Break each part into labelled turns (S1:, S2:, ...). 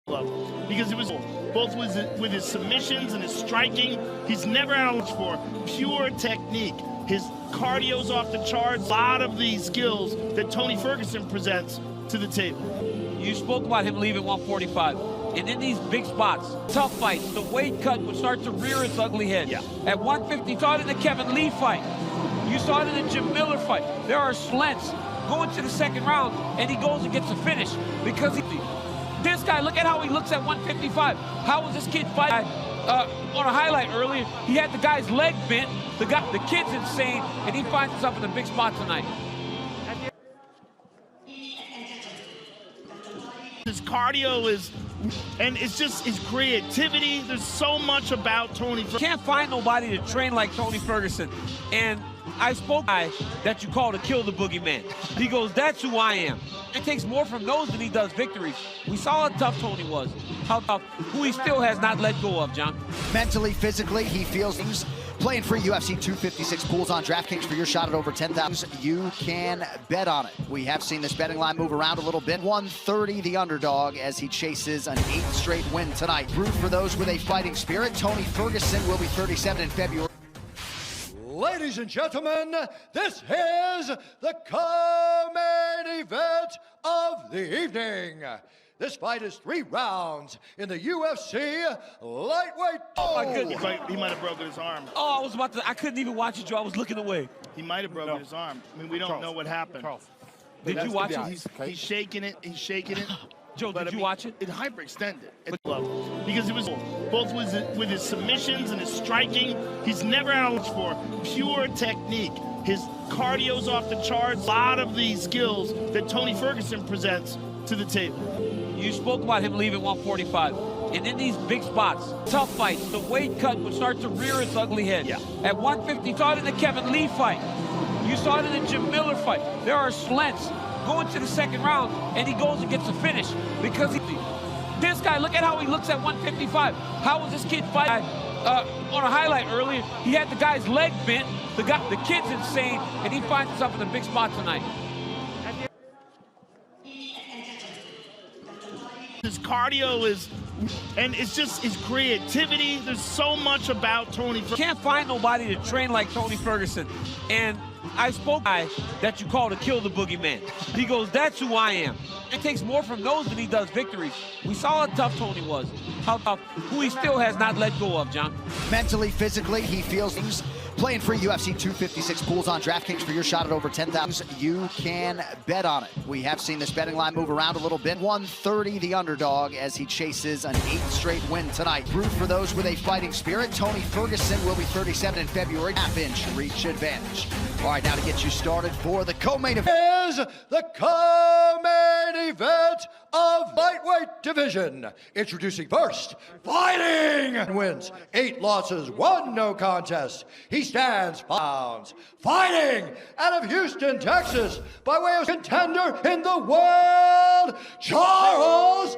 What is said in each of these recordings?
S1: because it was both with his submissions and his striking. He's never had a for pure technique. His cardio's off the charts. A lot of the skills that Tony Ferguson presents to the table.
S2: You spoke about him leaving 145. And in these big spots, tough fights, the weight cut would start to rear its ugly head.
S1: Yeah.
S2: At 150, you saw it in the Kevin Lee fight. You saw it in the Jim Miller fight. There are slants going to the second round, and he goes and gets a finish because this guy, look at how he looks at 155. How was this kid fighting? On a highlight earlier, he had the guy's leg bent. The kid's insane, and he finds himself in a big spot tonight.
S1: His cardio is, and it's just his creativity. There's so much about Tony Ferguson.
S2: Can't find nobody to train like Tony Ferguson. And I spoke to a guy that you call to kill the boogeyman. He goes, that's who I am. It takes more from those than he does victories. We saw how tough Tony was, how tough, who he still has not let go of, John.
S3: Mentally, physically, he feels things. Playing free UFC 256 pools on DraftKings for your shot at over 10,000. You can bet on it. We have seen this betting line move around a little bit. 130 the underdog as he chases an 8th straight win tonight. Root for those with a fighting spirit. Tony Ferguson will be 37 in February.
S4: Ladies and gentlemen, this is the co-main event of the evening. This fight is 3 rounds in the UFC lightweight.
S2: Oh my goodness.
S1: He might have broken his arm.
S2: Oh, I couldn't even watch it, Joe. I was looking away.
S1: He might have broken his arm. I mean, we don't know what happened.
S5: Charles.
S2: Did you watch it?
S1: He's shaking it. He's shaking it.
S2: Joe, did you watch it?
S1: It hyperextended. Because it was both with his submissions and his striking. He's never had a for pure technique. His cardio's off the charts. A lot of the skills that Tony Ferguson presents to the table.
S2: You spoke about him leaving 145. And in these big spots, tough fights, the weight cut would start to rear its ugly head.
S1: Yeah.
S2: At 150, you saw it in the Kevin Lee fight. You saw it in the Jim Miller fight. There are slants going to the second round, and he goes and gets a finish because this guy, look at how he looks at 155. How was this kid fighting? On a highlight earlier, he had the guy's leg bent. The kid's insane, and he finds himself in a big spot tonight.
S1: His cardio is, and it's just his creativity. There's so much about Tony Ferguson.
S2: Can't find nobody to train like Tony Ferguson. And I spoke to a guy that you call to kill the boogeyman. He goes, that's who I am. It takes more from those than he does victories. We saw how tough Tony was, how tough, who he still has not let go of, John.
S3: Mentally, physically, he feels things. Playing free UFC 256 pools on DraftKings for your shot at over 10,000. You can bet on it. We have seen this betting line move around a little bit. 130 the underdog as he chases an 8th straight win tonight. Root for those with a fighting spirit. Tony Ferguson will be 37 in February. Half-inch reach advantage. All right, now to get you started for the co-main event.
S4: Is the co-main event of lightweight division. Introducing first, fighting wins 8 losses, 1 no contest. He stands 5 pounds. Fighting out of Houston, Texas, by way of contender in the world, Charles.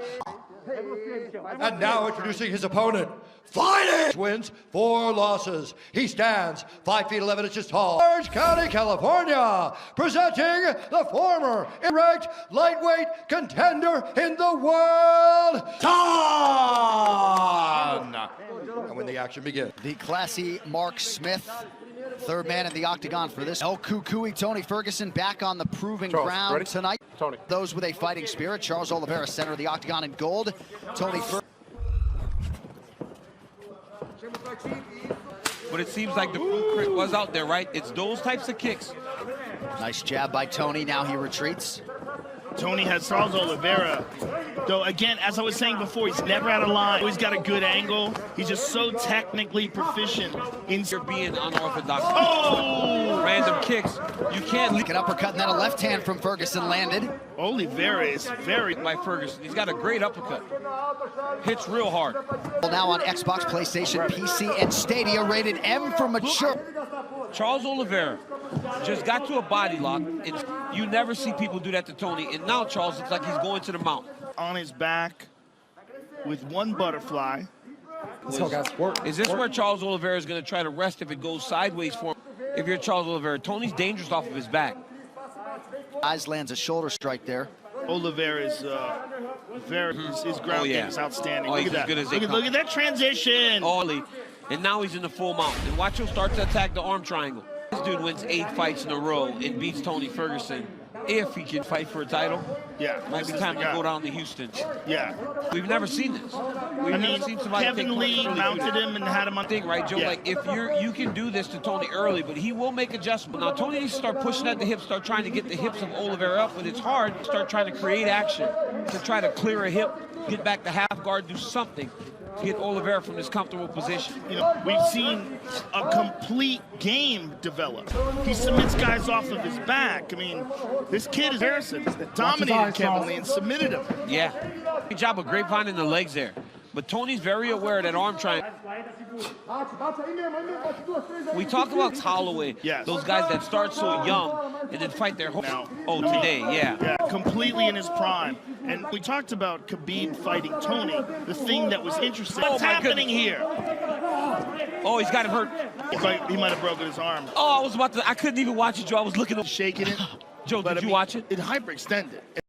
S4: And now introducing his opponent, fighting wins 4 losses. He stands 5 feet 11 inches tall. Orange County, California, presenting the former ranked lightweight contender in the world, Ton. And when the action begins,
S3: The classy Mark Smith, third man in the octagon for this. El Cucuy, Tony Ferguson back on the proving ground
S5: ready?
S3: tonight.
S5: Tony.
S3: Those with a fighting spirit. Charles Oliveira, center of the octagon in gold. Tony Ferguson.
S2: But it seems like the blueprint was out there, right? It's those types of kicks.
S3: Nice jab by Tony. Now he retreats.
S1: Tony has Charles Oliveira, though, again, as I was saying before, he's never had a line. He's got a good angle. He's just so technically proficient in
S2: Being unorthodox.
S1: Oh!
S2: Random kicks. You can't leave
S3: An uppercut and then a left hand from Ferguson landed.
S1: Oliveira is very
S2: by Ferguson. He's got a great uppercut. Hits real hard.
S3: Now on Xbox, PlayStation, PC, and Stadia, rated M for mature.
S2: Charles Oliveira just got to a body lock. And you never see people do that to Tony. And now Charles looks like he's going to the mount.
S1: on his back with 1 butterfly.
S5: Let's go, guys. Work.
S2: Is this where Charles Oliveira is going to try to rest if it goes sideways for him? If you're Charles Oliveira, Tony's dangerous off of his back.
S3: Eyes lands a shoulder strike there.
S1: Oliveira is Very. His ground game is outstanding. Look
S2: he's
S1: at that.
S2: as good as they
S1: Look at that transition.
S2: And now he's in the full mount. And watch him start to attack the arm triangle. This dude wins 8 fights in a row and beats Tony Ferguson. If he can fight for a title, might be time to go down to Houston.
S1: Yeah.
S2: We've never seen this. We've never seen somebody
S1: Kevin Lee mounted him and had him on.
S2: Thing, right, Joe? Like, if you can do this to Tony early, but he will make adjustments. Now, Tony needs to start pushing at the hips, start trying to get the hips of Oliveira up, but it's hard to start trying to create action, to try to clear a hip, get back to half guard, do something to get Oliveira from this comfortable position.
S1: You know, we've seen a complete game develop. He submits guys off of his back. I mean, this kid is Harrison. Dominated Kevin Lee and submitted him.
S2: Yeah. Good job of grapevine in the legs there. But Tony's very aware of that arm triangle. We talk about Holloway, those guys that start so young and then fight their whole... today, yeah.
S1: Completely in his prime. And we talked about Khabib fighting Tony. The thing that was interesting, what's happening here?
S2: Oh, he's got him hurt.
S1: He might have broken his arm.
S2: Oh, I couldn't even watch it, Joe. I was looking up.
S1: Shaking it.
S2: Joe, did you watch it?
S1: It hyperextended.